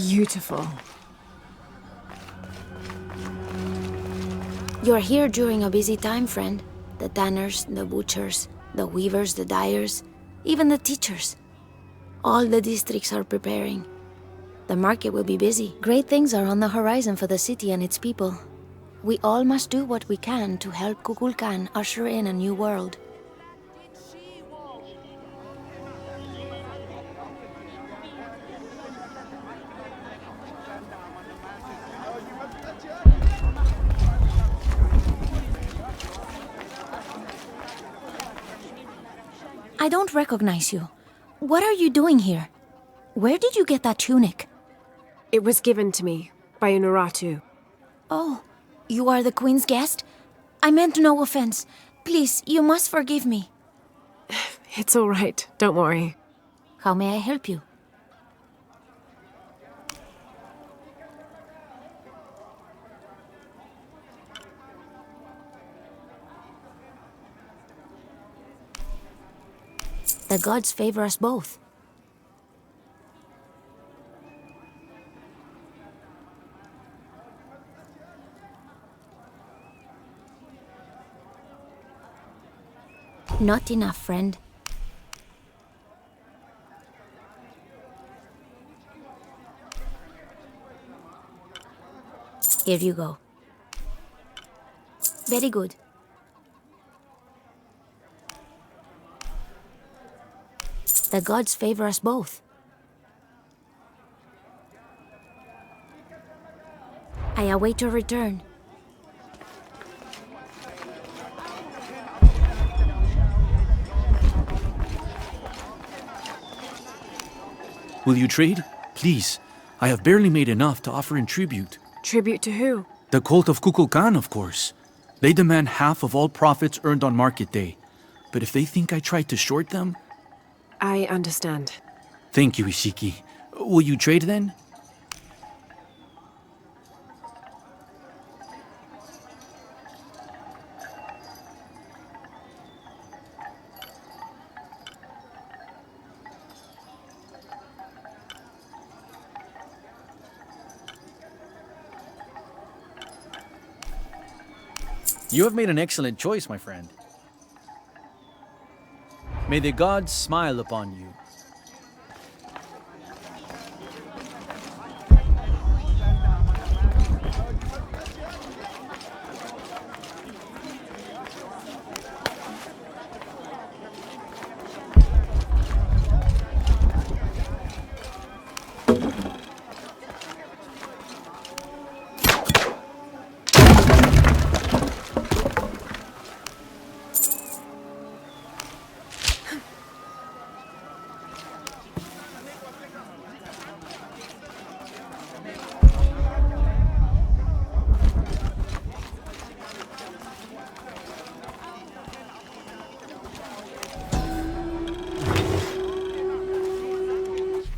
beautiful. You're here during a busy time, friend. The tanners, the butchers, the weavers, the dyers, even the teachers. All the districts are preparing. The market will be busy. Great things are on the horizon for the city and its people. We all must do what we can to help Kukulkan usher in a new world. I don't recognize you. What are you doing here? Where did you get that tunic? It was given to me by Unuratu. Oh, you are the Queen's guest? I meant no offense. Please, you must forgive me. It's all right, don't worry. How may I help you? The gods favor us both. Not enough, friend. Here you go. Very good. The gods favor us both. I await your return. Will you trade? Please. I have barely made enough to offer in tribute. Tribute to who? The cult of Kukulkan, of course. They demand half of all profits earned on market day. But if they think I tried to short them... I understand. Thank you, Ishiki. Will you trade then? You have made an excellent choice, my friend. May the gods smile upon you.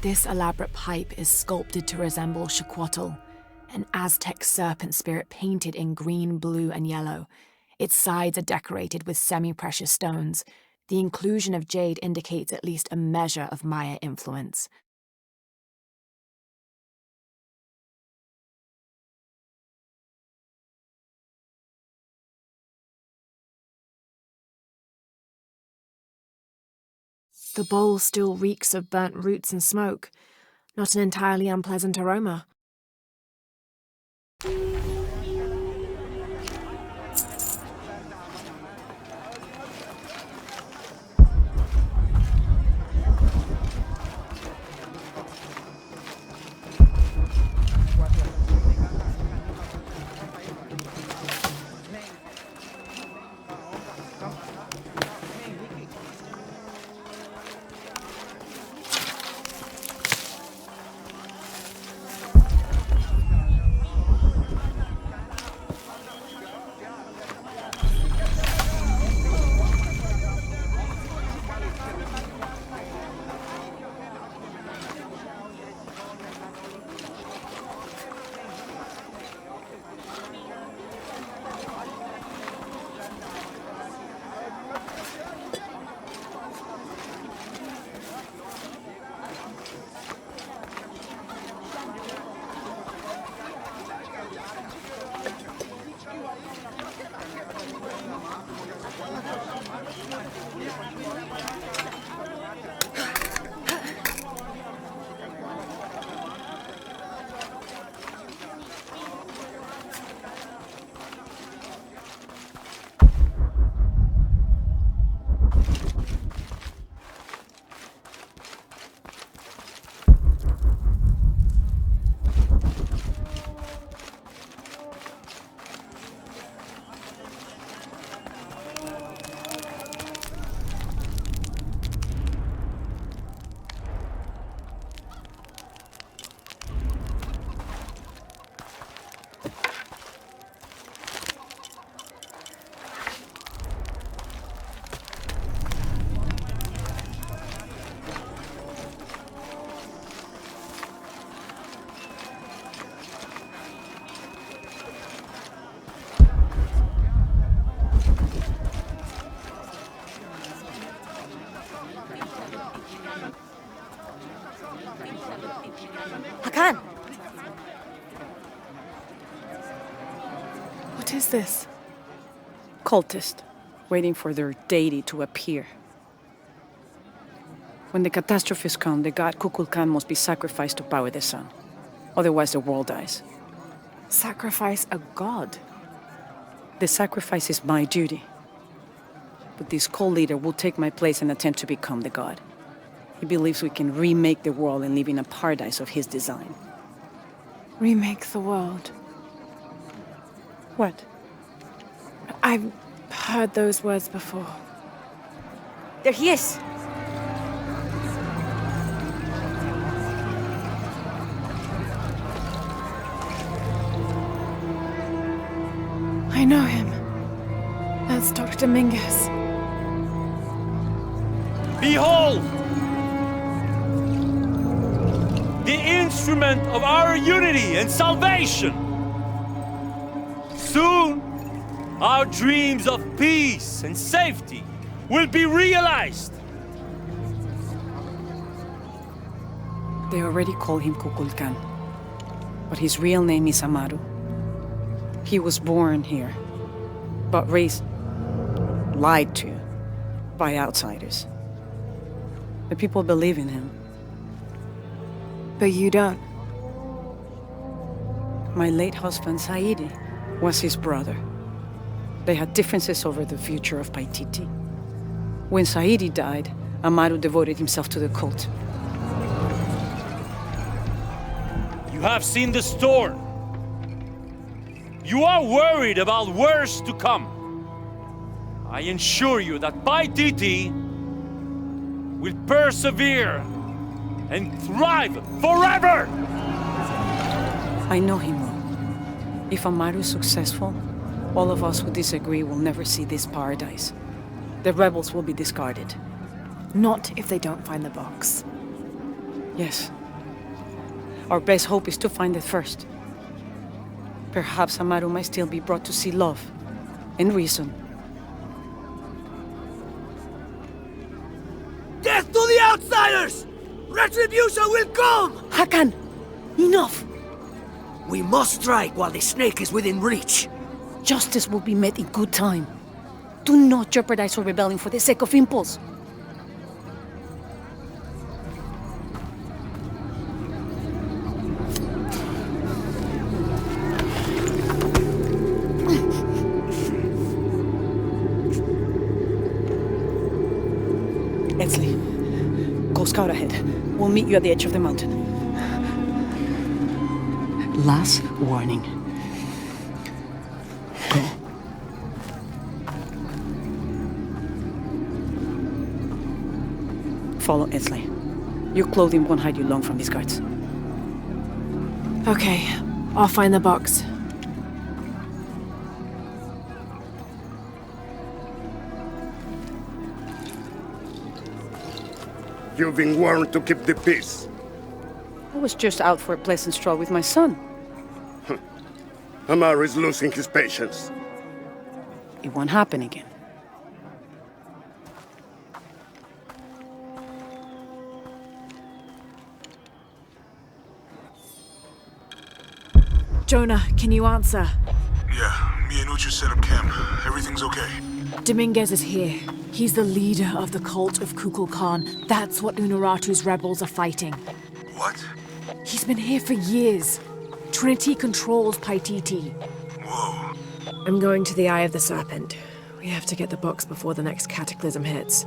This elaborate pipe is sculpted to resemble Xaquatl, an Aztec serpent spirit painted in green, blue, and yellow. Its sides are decorated with semi-precious stones. The inclusion of jade indicates at least a measure of Maya influence. The bowl still reeks of burnt roots and smoke. Not an entirely unpleasant aroma. What is this? Cultist, waiting for their deity to appear. When the catastrophes come, the god Kukulkan must be sacrificed to power the sun. Otherwise, the world dies. Sacrifice a god? The sacrifice is my duty. But this cult leader will take my place and attempt to become the god. He believes we can remake the world and live in a paradise of his design. Remake the world. What? I've heard those words before. There he is! I know him. That's Dr. Dominguez. Behold! The instrument of our unity and salvation! Soon, our dreams of peace and safety will be realized! They already call him Kukulkan. But his real name is Amaru. He was born here, but raised, lied to, by outsiders. The people believe in him. But you don't. My late husband, Saidi, was his brother. They had differences over the future of Paititi. When Saidi died, Amaru devoted himself to the cult. You have seen the storm. You are worried about worse to come. I assure you that Paititi will persevere and thrive forever! I know him well. If Amaru is successful, all of us who disagree will never see this paradise. The rebels will be discarded. Not if they don't find the box. Yes. Our best hope is to find it first. Perhaps Amaru might still be brought to see love and reason. Death to the outsiders! Retribution will come! Hakan! Enough! We must strike while the snake is within reach. Justice will be met in good time. Do not jeopardize our rebellion for the sake of impulse. Etzli, go scout ahead. We'll meet you at the edge of the mountain. Last warning. Follow Etzli. Your clothing won't hide you long from these guards. Okay, I'll find the box. You've been warned to keep the peace. I was just out for a pleasant stroll with my son. Amaru is losing his patience. It won't happen again. Jonah, can you answer? Yeah, me and Uchu set up camp. Everything's okay. Dominguez is here. He's the leader of the cult of Kukulkan. That's what Unuratu's rebels are fighting. What? He's been here for years. Trinity controls Paititi. Whoa. I'm going to the Eye of the Serpent. We have to get the box before the next cataclysm hits.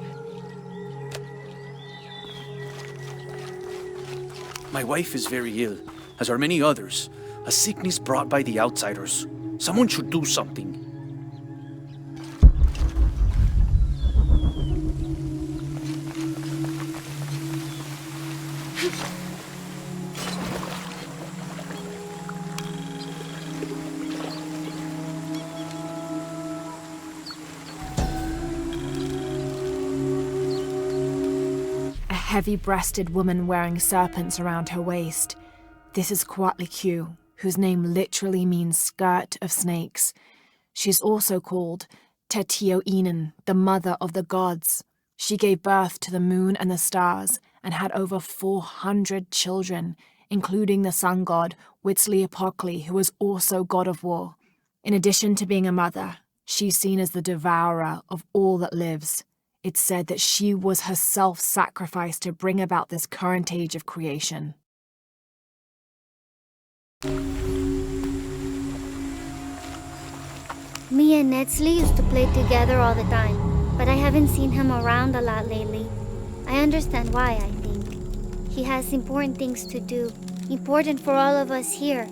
My wife is very ill, as are many others. A sickness brought by the outsiders. Someone should do something. A heavy-breasted woman wearing serpents around her waist. This is Coatlicue, whose name literally means skirt of snakes. She's also called Tetioinen, the mother of the gods. She gave birth to the moon and the stars and had over 400 children, including the sun god Huitzilopochtli, who was also god of war. In addition to being a mother, she's seen as the devourer of all that lives. It's said that she was herself sacrificed to bring about this current age of creation. Me and Netsley used to play together all the time, but I haven't seen him around a lot lately. I understand why, I think. He has important things to do, important for all of us here.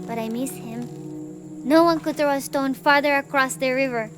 But I miss him. No one could throw a stone farther across the river.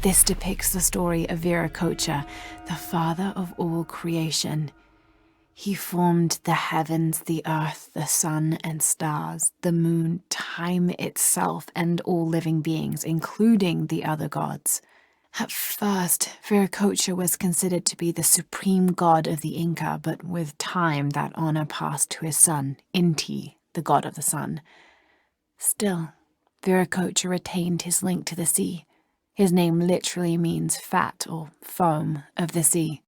This depicts the story of Viracocha, the father of all creation. He formed the heavens, the earth, the sun and stars, the moon, time itself, and all living beings, including the other gods. At first, Viracocha was considered to be the supreme god of the Inca, but with time that honor passed to his son, Inti, the god of the sun. Still, Viracocha retained his link to the sea. His name literally means fat or foam of the sea.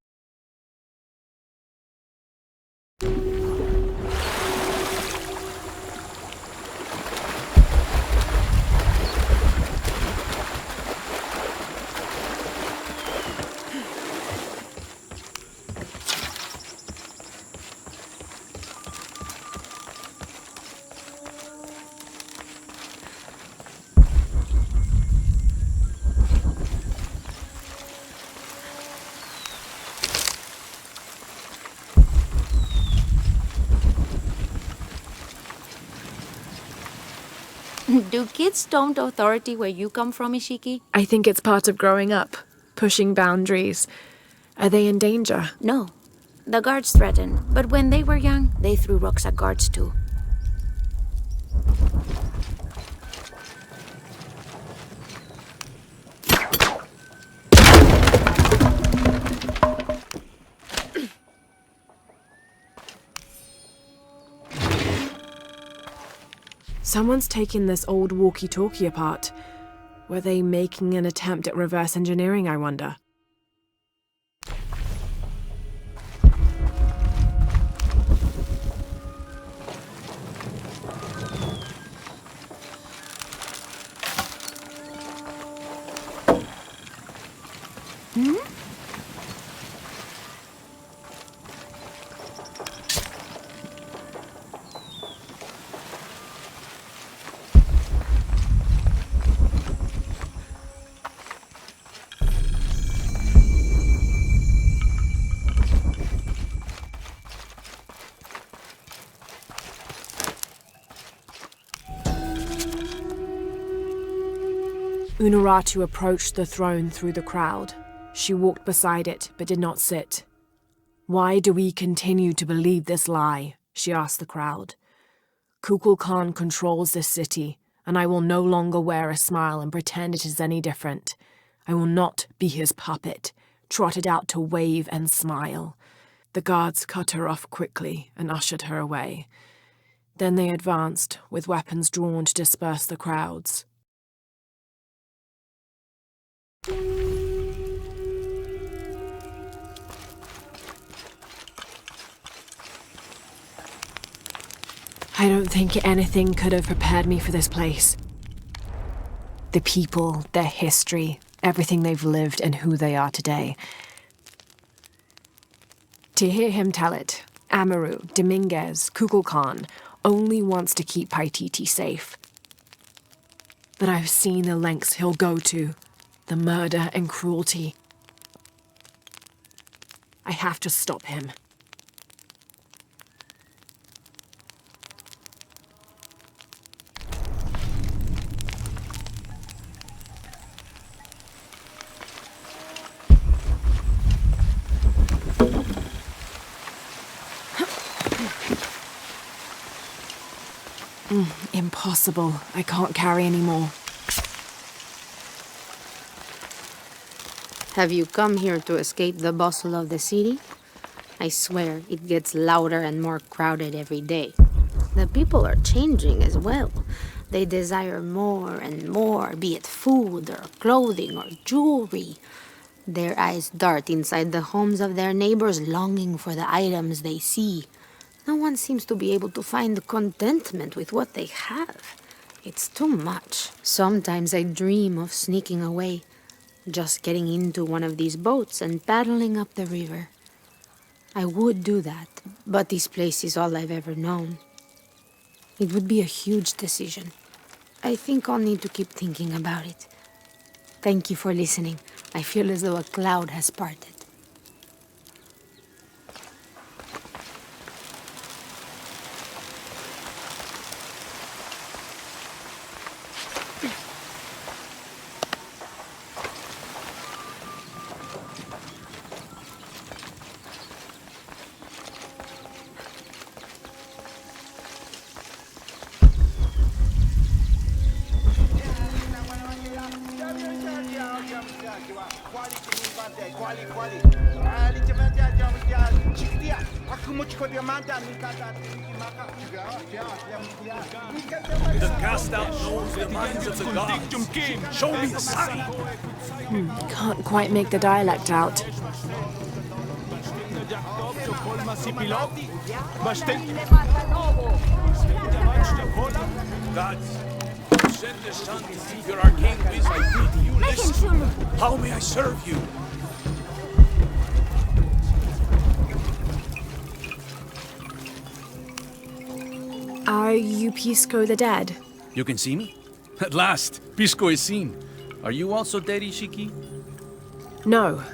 Do kids don't authority where you come from, Ishiki? I think it's part of growing up, pushing boundaries. Are they in danger? No. The guards threaten, but when they were young, they threw rocks at guards too. Someone's taken this old walkie-talkie apart. Were they making an attempt at reverse engineering, I wonder? Unuratu approached the throne through the crowd. She walked beside it, but did not sit. "Why do we continue to believe this lie?" she asked the crowd. "Kukulkan controls this city, and I will no longer wear a smile and pretend it is any different. I will not be his puppet, trotted out to wave and smile." The guards cut her off quickly and ushered her away. Then they advanced, with weapons drawn to disperse the crowds. I don't think anything could have prepared me for this place. The people, their history, everything they've lived and who they are today. To hear him tell it, Amaru, Dominguez, Kukulkan only wants to keep Paititi safe. But I've seen the lengths he'll go to, the murder and cruelty. I have to stop him. Impossible. I can't carry anymore. Have you come here to escape the bustle of the city? I swear, it gets louder and more crowded every day. The people are changing as well. They desire more and more, be it food or clothing or jewelry. Their eyes dart inside the homes of their neighbors, longing for the items they see. No one seems to be able to find contentment with what they have. It's too much. Sometimes I dream of sneaking away, just getting into one of these boats and paddling up the river. I would do that, but this place is all I've ever known. It would be a huge decision. I think I'll need to keep thinking about it. Thank you for listening. I feel as though a cloud has parted. The cast out knows the minds of the gods. Show me a sign. Can't quite make the dialect out. Gods, send the sun to keep your arcane wisdom. Do you listen? How may I serve you? Are you Pisco the Dead? You can see me? At last, Pisco is seen. Are you also dead, Ishiki? No.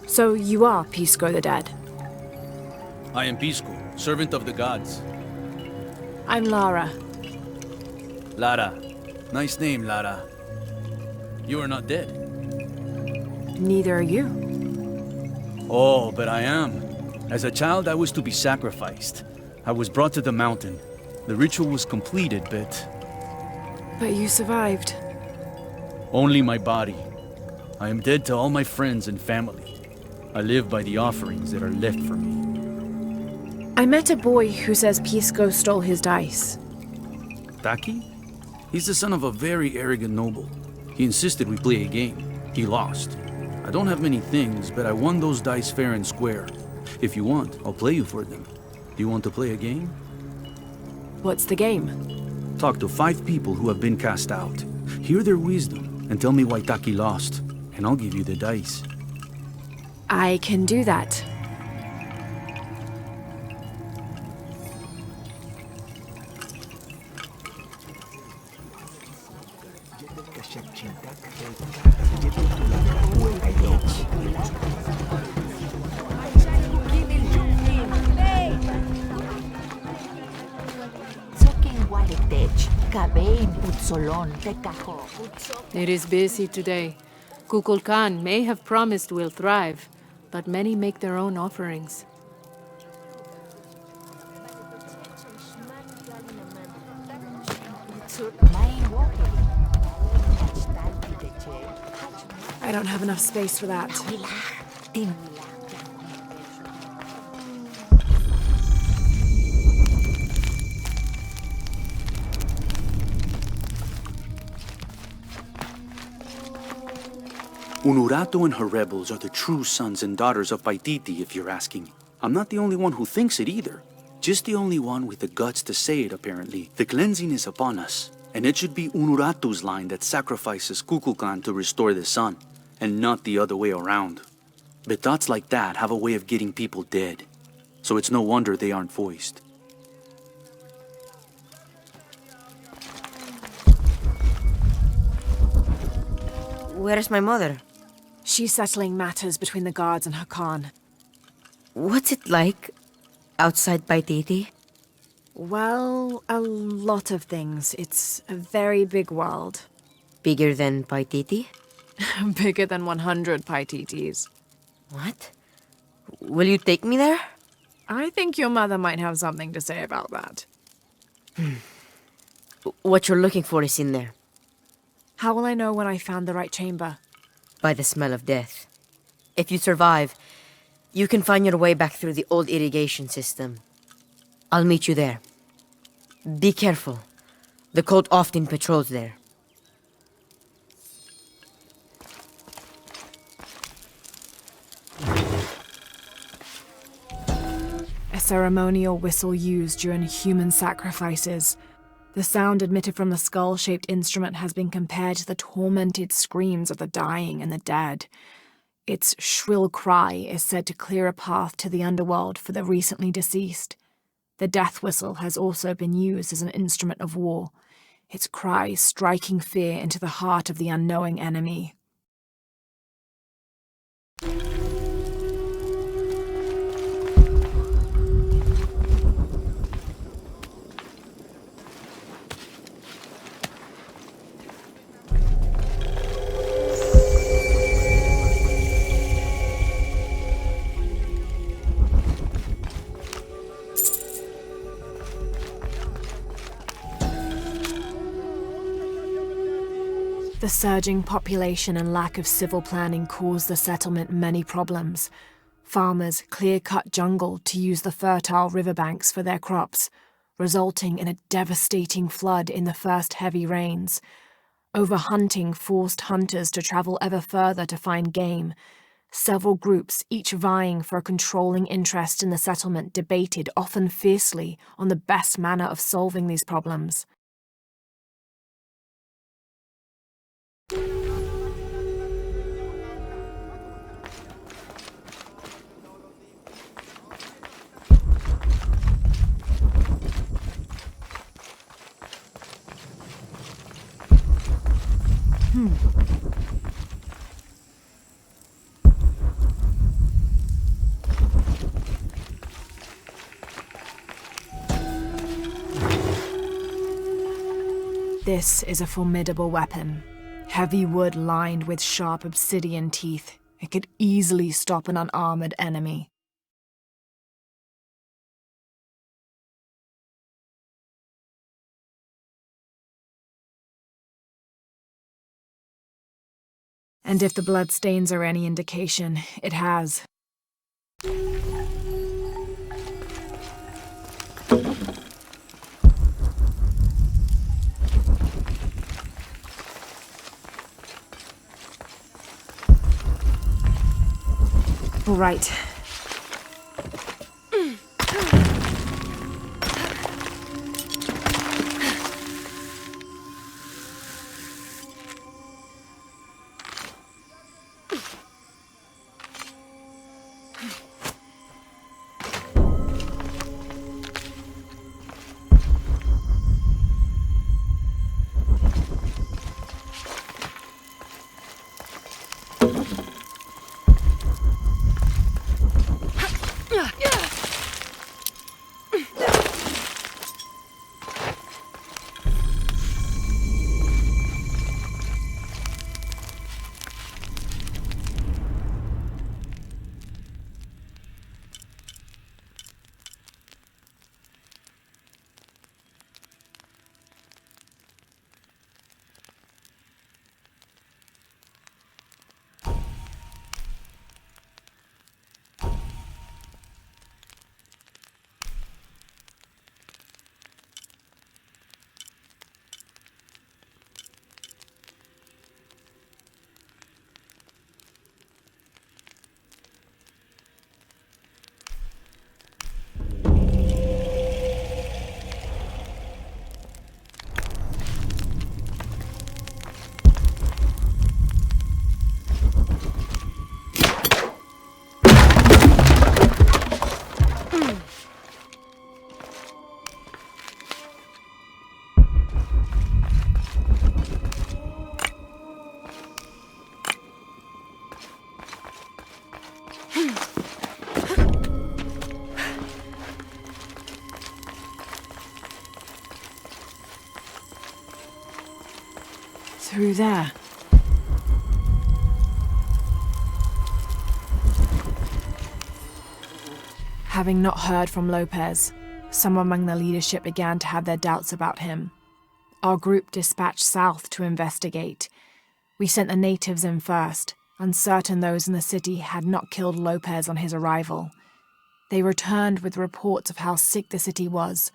So you are Pisco the Dead? I am Pisco, servant of the gods. I'm Lara. Lara. Nice name, Lara. You are not dead. Neither are you. Oh, but I am. As a child, I was to be sacrificed. I was brought to the mountain. The ritual was completed, but But you survived. only my body. I am dead to all my friends and family. I live by the offerings that are left for me. I met a boy who says Pisco stole his dice. Taki? He's the son of a very arrogant noble. He insisted we play a game. He lost. I don't have many things, but I won those dice fair and square. If you want, I'll play you for them. Do you want to play a game? What's the game? Talk to 5 people who have been cast out. Hear their wisdom and tell me why Taki lost, and I'll give you the dice. I can do that. It is busy today. Kukulkan may have promised we'll thrive, but many make their own offerings. I don't have enough space for that. Unuratu and her rebels are the true sons and daughters of Paititi, if you're asking. I'm not the only one who thinks it either. Just the only one with the guts to say it, apparently. The cleansing is upon us, and it should be Unuratu's line that sacrifices Kukulkan to restore the sun, and not the other way around. But thoughts like that have a way of getting people dead, so it's no wonder they aren't voiced. Where is my mother? She's settling matters between the guards and her Khan. What's it like outside Paititi? Well, a lot of things. It's a very big world. Bigger than Paititi? Bigger than 100 Paititis. What? Will you take me there? I think your mother might have something to say about that. What you're looking for is in there, How will I know when I found the right chamber? by the smell of death. If you survive, you can find your way back through the old irrigation system. I'll meet you there. Be careful. The cult often patrols there. A ceremonial whistle used during human sacrifices. The sound emitted from the skull-shaped instrument has been compared to the tormented screams of the dying and the dead. Its shrill cry is said to clear a path to the underworld for the recently deceased. The death whistle has also been used as an instrument of war, its cry striking fear into the heart of the unknowing enemy. The surging population and lack of civil planning caused the settlement many problems. Farmers clear-cut jungle to use the fertile riverbanks for their crops, resulting in a devastating flood in the first heavy rains. Overhunting forced hunters to travel ever further to find game. Several groups, each vying for a controlling interest in the settlement, debated, often fiercely, on the best manner of solving these problems. This is a formidable weapon. Heavy wood lined with sharp obsidian teeth. It could easily stop an unarmored enemy. And if the bloodstains are any indication, it has. All right. Through there. Having not heard from Lopez, some among the leadership began to have their doubts about him. Our group dispatched south to investigate. We sent the natives in first, uncertain those in the city had not killed Lopez on his arrival. They returned with reports of how sick the city was,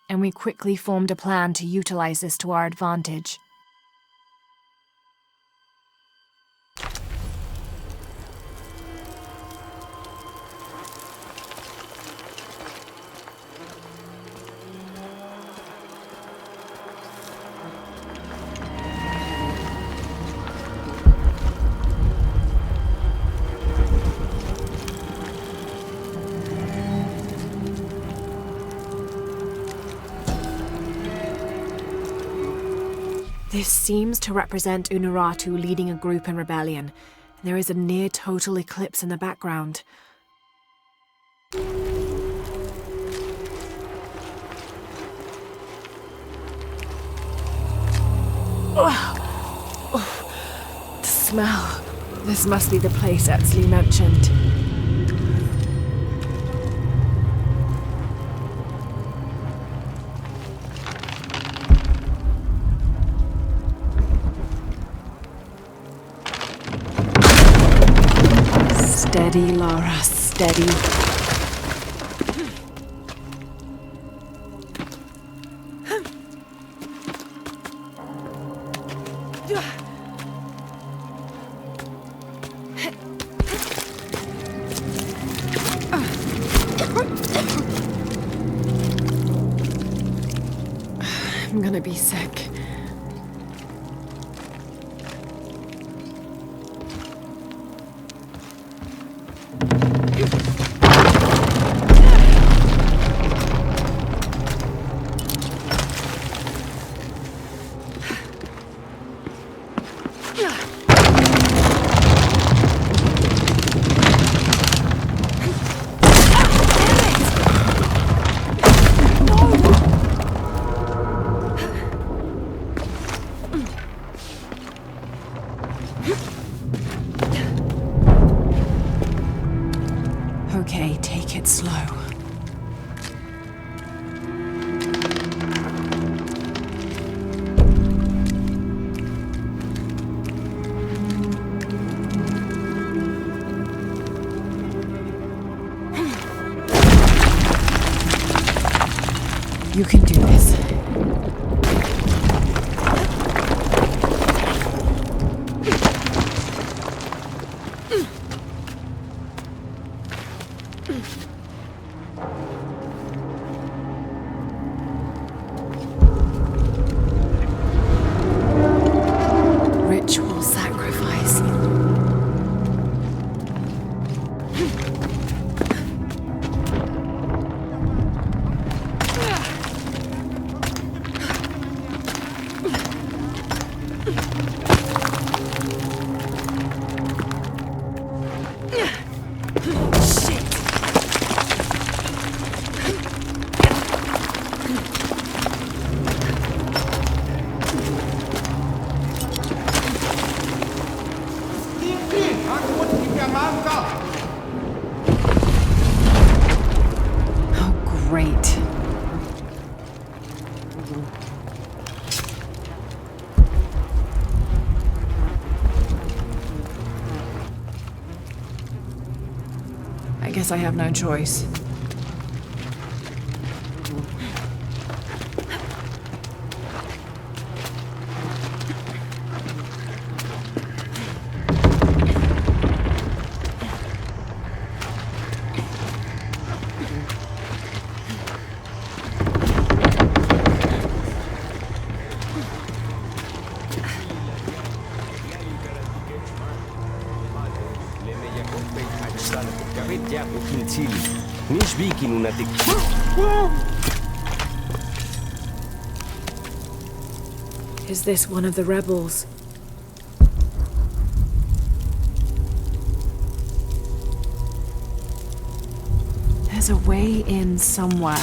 and we quickly formed a plan to utilize this to our advantage. This seems to represent Unuratu leading a group in rebellion. There is a near-total eclipse in the background. The smell. This must be the place Etzli mentioned. Steady, Lara, steady. I'm gonna be sick. Okay, take it slow. You can do this. Ritual sacrifice. Oh, great. I guess I have no choice. Is this one of the rebels? There's a way in somewhere.